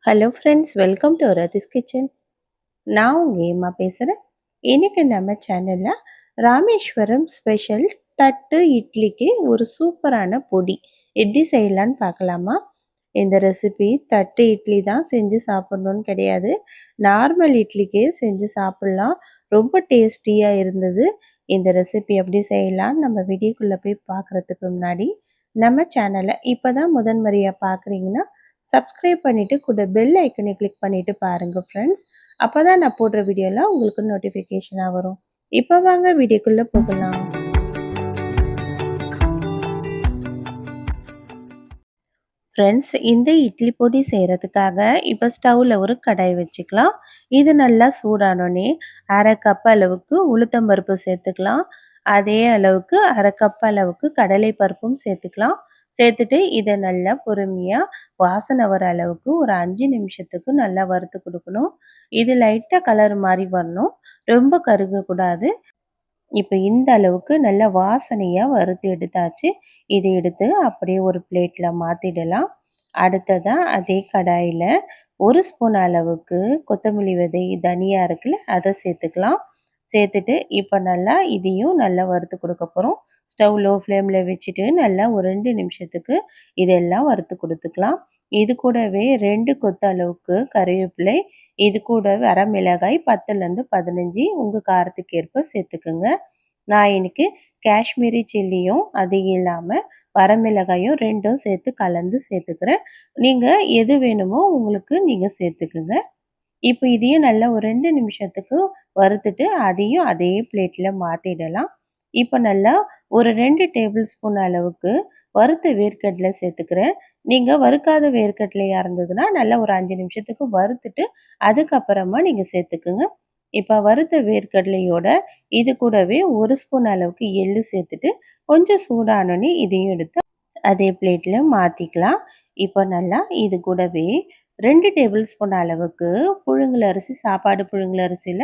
Hello friends, welcome to Rathi's kitchen. நான் உங்கள் ஏமா பேசுகிறேன். இன்றைக்கி நம்ம சேனலில் ராமேஸ்வரம் ஸ்பெஷல் தட்டு இட்லிக்கு ஒரு சூப்பரான பொடி எப்படி செய்யலான்னு பார்க்கலாமா? இந்த ரெசிபி தட்டு இட்லி தான் செஞ்சு சாப்பிட்ணுன்னு கிடையாது, நார்மல் இட்லிக்கே செஞ்சு சாப்பிட்லாம். ரொம்ப டேஸ்டியாக இருந்தது. இந்த ரெசிபி எப்படி செய்யலான்னு நம்ம வீடியோக்குள்ளே போய் பார்க்குறதுக்கு முன்னாடி நம்ம சேனலை இப்போ தான் முதன்முறையாக பார்க்குறீங்கன்னா சப்ஸ்கிரைப் பண்ணிவிட்டு கூட பெல் ஐக்கனை கிளிக் பண்ணிவிட்டு பாருங்கள் ஃப்ரெண்ட்ஸ். அப்போ தான் நான் போடுற வீடியோலாம் உங்களுக்கு நோட்டிஃபிகேஷனாக வரும். இப்போ வாங்க வீடியோக்குள்ளே போகலாம். ஃப்ரெண்ட்ஸ், இந்த இட்லி பொடி செய்கிறதுக்காக இப்போ ஸ்டவ்வில் ஒரு கடாய் வச்சுக்கலாம். இது நல்லா சூடானோடனே அரை கப் அளவுக்கு உளுத்தம்பருப்பு சேர்த்துக்கலாம். அதே அளவுக்கு அரை கப் அளவுக்கு கடலை பருப்பும் சேர்த்துக்கலாம். சேர்த்துட்டு இதை நல்லா பொறுமையாக வாசனை வர அளவுக்கு ஒரு 5 நிமிஷத்துக்கு நல்லா வறுத்து கொடுக்கணும். இது லைட்டாக கலர் மாதிரி வரணும், ரொம்ப கருகக்கூடாது. இப்போ இந்த அளவுக்கு நல்ல வாசனையாக வறுத்து எடுத்தாச்சு. இதை எடுத்து அப்படியே ஒரு பிளேட்டில் மாற்றிடலாம். அடுத்ததாக அதே கடாயில் ஒரு ஸ்பூன் அளவுக்கு கொத்தமல்லி விதை தனியா இருக்குல்ல, அதை சேர்த்துக்கலாம். சேர்த்துட்டு இப்போ நல்லா இதையும் நல்லா வறுத்து கொடுக்க போகிறோம். ஸ்டவ் லோ ஃப்ளேமில் வச்சுட்டு நல்லா ஒரு 2 நிமிஷத்துக்கு இதெல்லாம் வறுத்து கொடுத்துக்கலாம். இது கூடவே 2 கொத்து அளவுக்கு கறிவேப்பிலை, இது கூட வரமிளகாய் 10லேருந்து 15 உங்கள் காரத்துக்கு ஏற்ப சேர்த்துக்குங்க. நான் இன்னைக்கு காஷ்மீரி சில்லியும் அது இல்லாமல் வரமிளகாயும் 2ம் சேர்த்து கலந்து சேர்த்துக்கிறேன். நீங்கள் எது வேணுமோ உங்களுக்கு நீங்கள் சேர்த்துக்குங்க. இப்போ இதையும் நல்லா ஒரு 2 நிமிஷத்துக்கு வறுத்துட்டு அதையும் அதே பிளேட்டில் மாற்றிடலாம். இப்போ நல்லா ஒரு 2 டேபிள் ஸ்பூன் அளவுக்கு வறுத்த வேர்க்கடலை சேர்த்துக்கிறேன். நீங்கள் வறுக்காத வேர்க்கடலையாக இருந்ததுன்னா நல்லா ஒரு 5 நிமிஷத்துக்கு வறுத்துட்டு அதுக்கப்புறமா நீங்கள் சேர்த்துக்குங்க. இப்போ வறுத்த வேர்க்கடலையோட இது கூடவே ஒரு ஸ்பூன் அளவுக்கு எள்ளு சேர்த்துட்டு கொஞ்சம் சூடானோடனே இதையும் எடுத்து அதே பிளேட்டில் மாற்றிக்கலாம். இப்போ நல்லா இது கூடவே 2 டேபிள் ஸ்பூன் அளவுக்கு புழுங்கல் அரிசி, சாப்பாடு புழுங்கல் அரிசியில்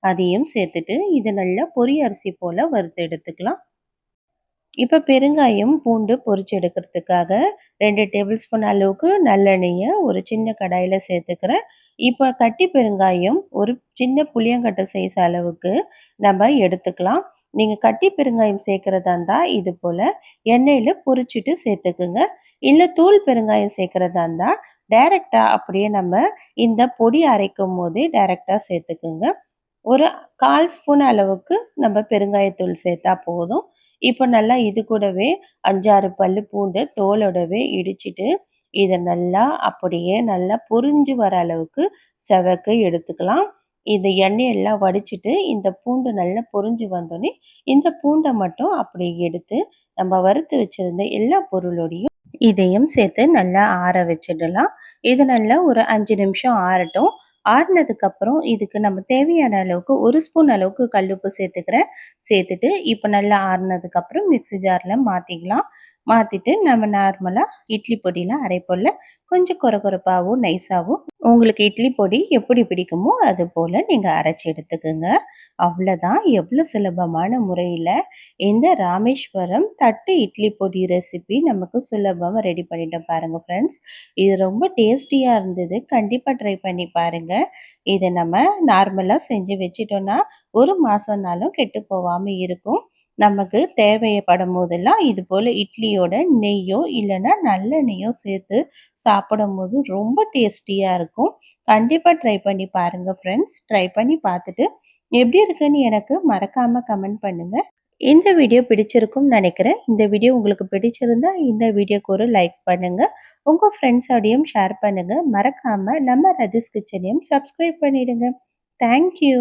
அதையும் சேர்த்துட்டு இது நல்லா பொரி அரிசி போல் வறுத்து எடுத்துக்கலாம். இப்போ பெருங்காயம் பூண்டு பொரிச்சு எடுக்கிறதுக்காக 2 டேபிள் ஸ்பூன் அளவுக்கு நல்லெண்ணெயை ஒரு சின்ன கடாயில் சேர்த்துக்கிறேன். இப்போ கட்டி பெருங்காயம் ஒரு சின்ன புளியங்கட்டை சைஸ் அளவுக்கு நம்ம எடுத்துக்கலாம். நீங்கள் கட்டி பெருங்காயம் சேர்க்குறதா இருந்தால் இது போல் எண்ணெயில் பொரிச்சிட்டு சேர்த்துக்குங்க. இல்லை தூள் பெருங்காயம் சேர்க்குறதா இருந்தால் டைரெக்டாக அப்படியே நம்ம இந்த பொடி அரைக்கும் போதே டைரெக்டாக சேர்த்துக்குங்க. ஒரு 1/4 ஸ்பூன் அளவுக்கு நம்ம பெருங்காயத்தூள் சேர்த்தா போதும். இப்போ நல்லா இது கூடவே 5, 6 பல்லு பூண்டு தோலோடவே இடிச்சிட்டு இதை நல்லா அப்படியே நல்லா பொரிஞ்சு வர அளவுக்கு செவக்க எடுத்துக்கலாம். இந்த எண்ணெயெல்லாம் வடிச்சிட்டு இந்த பூண்டு நல்லா பொரிஞ்சு வந்தோடனே இந்த பூண்டை மட்டும் அப்படி எடுத்து நம்ம வறுத்து வச்சுருந்த எல்லா பொருளோடையும் இதையும் சேர்த்து நல்லா ஆற வச்சிடலாம். இது நல்லா ஒரு 5 நிமிஷம் ஆறட்டும். ஆறுனதுக்கப்புறம் இதுக்கு நம்ம தேவையான அளவுக்கு ஒரு ஸ்பூன் அளவுக்கு கல்லுப்பு சேர்த்துக்கிறேன். சேர்த்துட்டு இப்போ நல்லா ஆறுனதுக்கப்புறம் மிக்ஸி ஜாரில் மாற்றிக்கலாம். மாற்றிட்டு நம்ம நார்மலாக இட்லி பொடியெலாம் அரைப்போல் கொஞ்சம் கொரகொரப்பாகவும் நைஸாகவும் உங்களுக்கு இட்லி பொடி எப்படி பிடிக்குமோ அது போல் நீங்கள் அரைச்சி எடுத்துக்கோங்க. அவ்வளோதான். எவ்வளோ சுலபமான முறையில் இந்த ராமேஸ்வரம் தட்டு இட்லி பொடி ரெசிபி நமக்கு சுலபமாக ரெடி பண்ணிட்டோம் பாருங்கள் ஃப்ரெண்ட்ஸ். இது ரொம்ப டேஸ்டியாக இருந்தது. கண்டிப்பாக ட்ரை பண்ணி பாருங்கள். இதை நம்ம நார்மலாக செஞ்சு வச்சிட்டோன்னா ஒரு மாதம்னாலும் கெட்டு போகாமல் இருக்கும். நமக்கு தேவைப்படும் போதெல்லாம் இது போல் இட்லியோட நெய்யோ இல்லைன்னா நல்லெண்ணெய்யோ சேர்த்து சாப்பிடும் போது ரொம்ப டேஸ்டியாக இருக்கும். கண்டிப்பாக ட்ரை பண்ணி பாருங்கள் ஃப்ரெண்ட்ஸ். ட்ரை பண்ணி பார்த்துட்டு எப்படி இருக்குன்னு எனக்கு மறக்காமல் கமெண்ட் பண்ணுங்கள். இந்த வீடியோ பிடிச்சிருக்கும்னு நினைக்கிறேன். இந்த வீடியோ உங்களுக்கு பிடிச்சிருந்தா இந்த வீடியோக்கு ஒரு லைக் பண்ணுங்கள். உங்கள் ஃப்ரெண்ட்ஸோடையும் ஷேர் பண்ணுங்கள். மறக்காமல் நம்ம ரதிஸ் கிச்சனையும் சப்ஸ்கிரைப் பண்ணிவிடுங்க. தேங்க்யூ.